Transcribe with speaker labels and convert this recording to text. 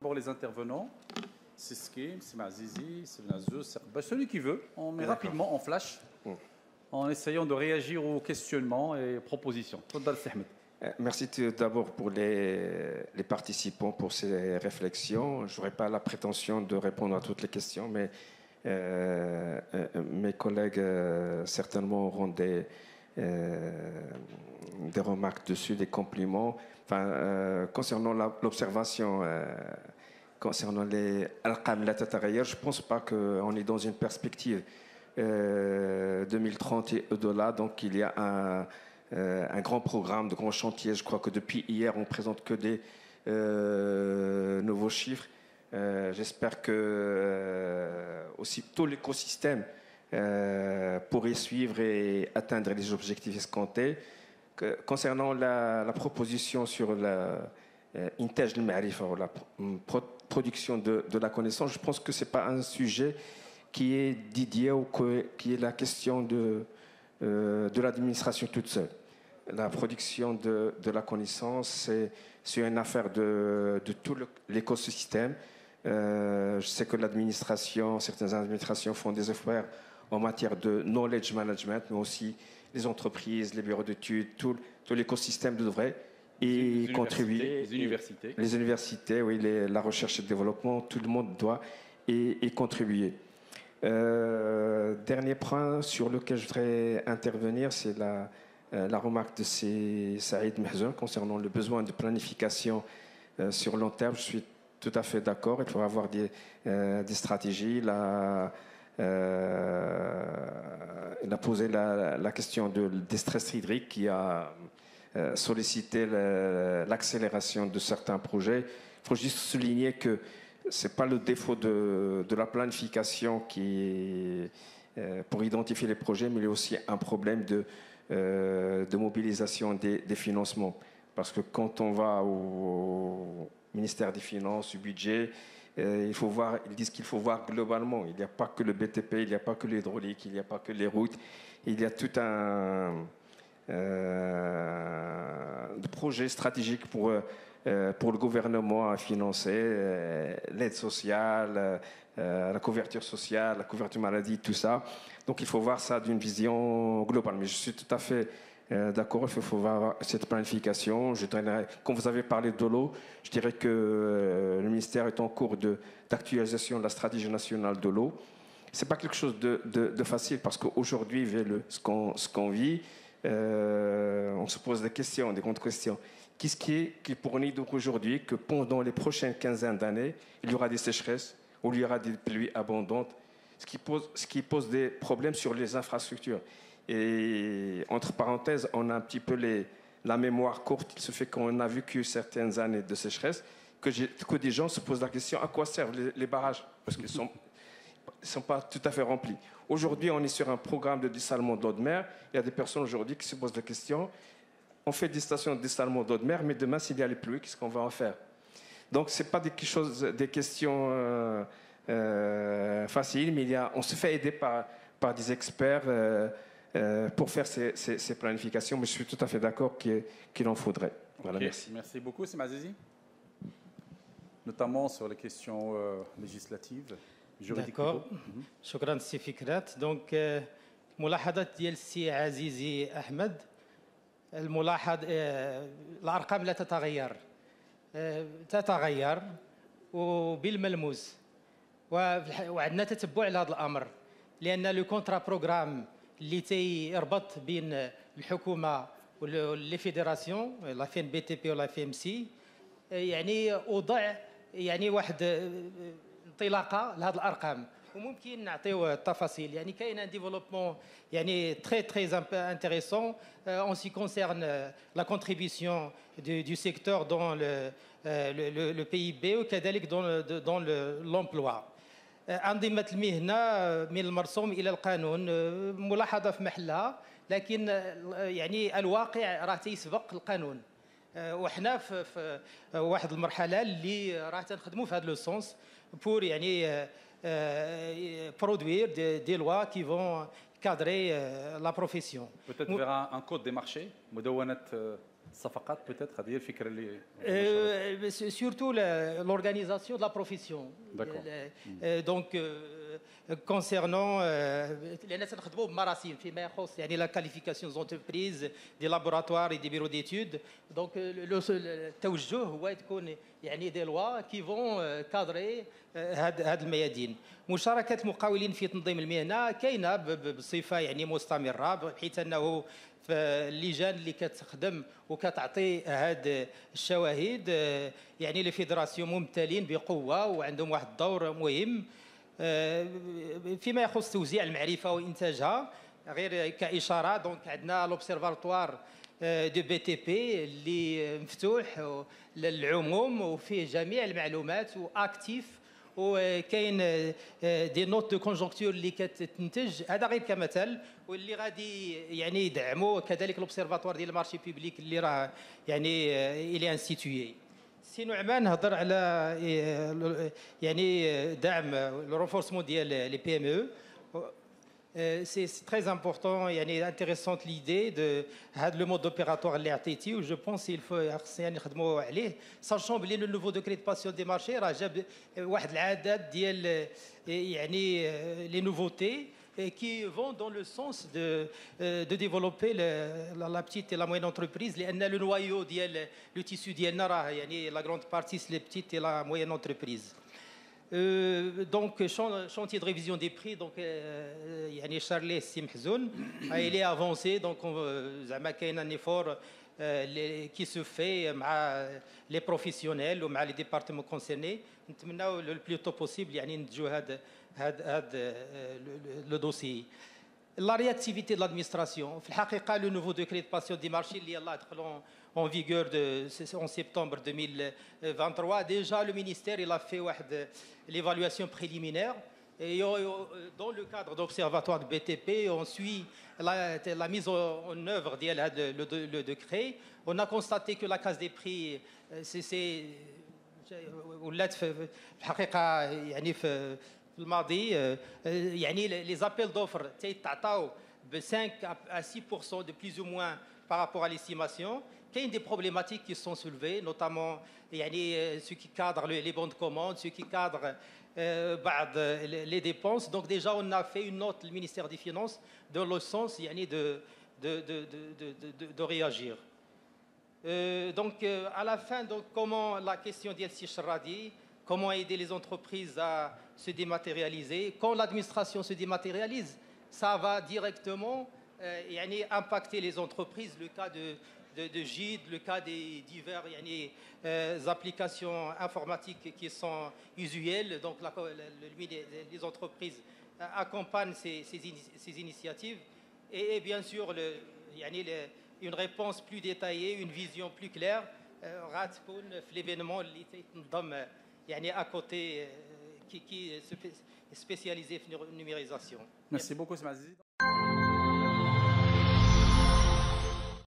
Speaker 1: Pour les intervenants, c'est Skim, c'est Mazizi, c'est Nazou, c'est celui qui veut. On met rapidement en flash, en essayant de réagir aux questionnements et propositions.
Speaker 2: Merci d'abord pour les participants pour ces réflexions. Je n'aurai pas la prétention de répondre à toutes les questions, mais mes collègues certainement auront des remarques dessus, des compliments. Enfin, concernant l'observation, concernant les Al-Qam la Tataghayyar, je ne pense pas qu'on est dans une perspective 2030 et au-delà. Donc il y a un grand programme, de grands chantiers. Je crois que depuis hier, on ne présente que des nouveaux chiffres. J'espère que aussi tout l'écosystème pourrait suivre et atteindre les objectifs escomptés. Concernant la proposition sur l'Intaj al-Ma'rifa, la production de la connaissance, je pense que ce n'est pas un sujet qui est dédié ou qui est la question de l'administration toute seule. La production de la connaissance, c'est une affaire de tout l'écosystème. Je sais que certaines administrations font des efforts en matière de knowledge management, mais aussi les entreprises, les bureaux d'études, tout l'écosystème devrait y contribuer. Les universités, oui, la recherche et le développement, tout le monde doit y contribuer. Dernier point sur lequel je voudrais intervenir, c'est la remarque de Saïd Mahzoun concernant le besoin de planification sur long terme. Je suis tout à fait d'accord. Il faut avoir des stratégies. Il a posé la question des stress hydriques qui a sollicité l'accélération de certains projets. Il faut juste souligner que ce n'est pas le défaut de la planification qui est pour identifier les projets, mais il y a aussi un problème de mobilisation des financements. Parce que quand on va au ministère des Finances, du budget, ils disent qu'il faut voir globalement. Il n'y a pas que le BTP, il n'y a pas que l'hydraulique, il n'y a pas que les routes. Il y a tout un projet stratégique pour le gouvernement à financer l'aide sociale, la couverture sociale, la couverture maladie, tout ça. Donc il faut voir ça d'une vision globale. Mais je suis tout à fait d'accord, il faut voir cette planification. Quand vous avez parlé de l'eau, je dirais que le ministère est en cours d'actualisation de la stratégie nationale de l'eau. Ce n'est pas quelque chose de facile parce qu'aujourd'hui, vu ce qu'on vit, on se pose des questions, des grandes questions. Qu'est-ce qui pour nous donc aujourd'hui que pendant les prochaines quinzaines d'années, il y aura des sécheresses ou il y aura des pluies abondantes, ce qui pose des problèmes sur les infrastructures. Et entre parenthèses, on a un petit peu la mémoire courte. Il se fait qu'on a vécu certaines années de sécheresse, que des gens se posent la question à quoi servent les barrages, parce qu'ils ne sont pas tout à fait remplis. Aujourd'hui, on est sur un programme de dessalement d'eau de mer. Il y a des personnes aujourd'hui qui se posent la question, on fait des stations de dessalement d'eau de mer, mais demain, s'il y a les pluies, qu'est-ce qu'on va en faire? Donc, ce n'est pas des questions faciles, mais on se fait aider par des experts pour faire ces planifications. Mais je suis tout à fait d'accord qu'il en faudrait. Voilà,
Speaker 1: okay.
Speaker 2: Merci.
Speaker 1: Merci beaucoup, c'est Mazizi. Notamment sur les questions législatives.
Speaker 3: D'accord. شكرا سي فكرات دونك ملاحظات ديال السي عزيزي احمد الارقام لا تتغير وبالملموس وعندنا تتبع لهذا الامر لان لو كونترا بروغرام اللي تيربط بين الحكومه ولي فيدراسيون لا في ام بي تي بي ولا في ام سي يعني وضع يعني واحد انطلاقه لهذه الارقام وممكن نعطيو التفاصيل يعني كاين ان ديفلوبمون يعني très intéressant en ce qui concerne la contribution du secteur dans le PIB وكذلك dans l'emploi. أنظمة المهنة من المرسوم إلى القانون ملاحظة في محلها لكن يعني الواقع راه تيسبق القانون وحنا في واحد المرحلة اللي راه تنخدموا في هذا لو سونس pour يعني produire des lois qui vont cadrer la profession.
Speaker 1: Peut-être vers un code des marchés, مدونة الصفقات peut-être هذه هي الفكره اللي
Speaker 3: surtout l'organisation de la profession.
Speaker 1: D'accord.
Speaker 3: Donc concernant لأن سنخدموا بمراسيم فيما يخص يعني la qualification des entreprises, des laboratoires et des bureaux d'études. Donc التوجه هو تكون يعني des lois qui vont cadrer هاد الميادين. مشاركة المقاولين في تنظيم المهنة كاينة بصفة يعني مستمرة بحيث أنه فاللجان اللي كتخدم وكتعطي هاد الشواهد يعني لي فيدراسيون ممتلين بقوه وعندهم واحد الدور مهم فيما يخص توزيع المعرفه وانتاجها. غير كاشاره دونك عندنا لوبسيرفاتوار دو بي تي بي اللي مفتوح للعموم وفيه جميع المعلومات واكتيف وكاين دي نوت دو كونجونكتور اللي كتنتج. هذا غير كمثل واللي غادي يعني يدعموا كذلك لوبسيرفاتوار ديال المارشي بوبليك اللي راه يعني الي انستيتوي. سي نعمان نهضر على يعني دعم لو رونفورسمون ديال لي بي ام او. C'est très important, يعني intéressante l'idée de le mode opératoire اللي عطيتي وجو بونس il faut يعني نخدموا عليه sachant بلي لو نوفو دوكري دو باسيون دي مارشي راه جاب واحد العدد ديال يعني لي نوفوتي qui vont dans le sens de développer la petite et la moyenne entreprise لأن le noyau ديال le tissu ديالنا راه يعني la grande partie c'est les petites et la moyenne entreprise. Donc chantier de révision des prix donc يعني Charles Simhzoun il est avancé donc زعما كاين un effort qui se fait مع les professionnels ومع les départements concernés. نتمناو le plus tôt possible يعني ننتجوا هذا le dossier. La réactivité de l'administration. في الحقيقة le nouveau décret de passion des marchés اللي يلاه دخل en vigueur en septembre 2023. Déjà le ministère il a fait l'évaluation préliminaire et dans le cadre d'observatoire de BTP on suit la mise en œuvre de le décret. On a constaté que la case des prix c'est ولات في الحقيقة يعني في الماضي يعني les appels d'offres تعطاو ب 5 à 6% de plus ou moins par rapport à l'estimation. Il y a des problématiques qui sont soulevées, notamment ce qui cadre les bons de commande, ce qui cadre les dépenses. Donc déjà, on a fait une note, le ministère des Finances, dans le sens de réagir. Donc à la fin, donc, comment la question d'Elsi Shradi, comment aider les entreprises à se dématérialiser. Quand l'administration se dématérialise, ça va directement impacter les entreprises. Le cas de GID, le cas des diverses applications informatiques qui sont usuelles. Donc les entreprises accompagnent ces initiatives. Et bien sûr, une réponse plus détaillée, une vision plus claire. L'événement à côté qui est spécialisé en numérisation.
Speaker 1: Merci beaucoup, Smazi.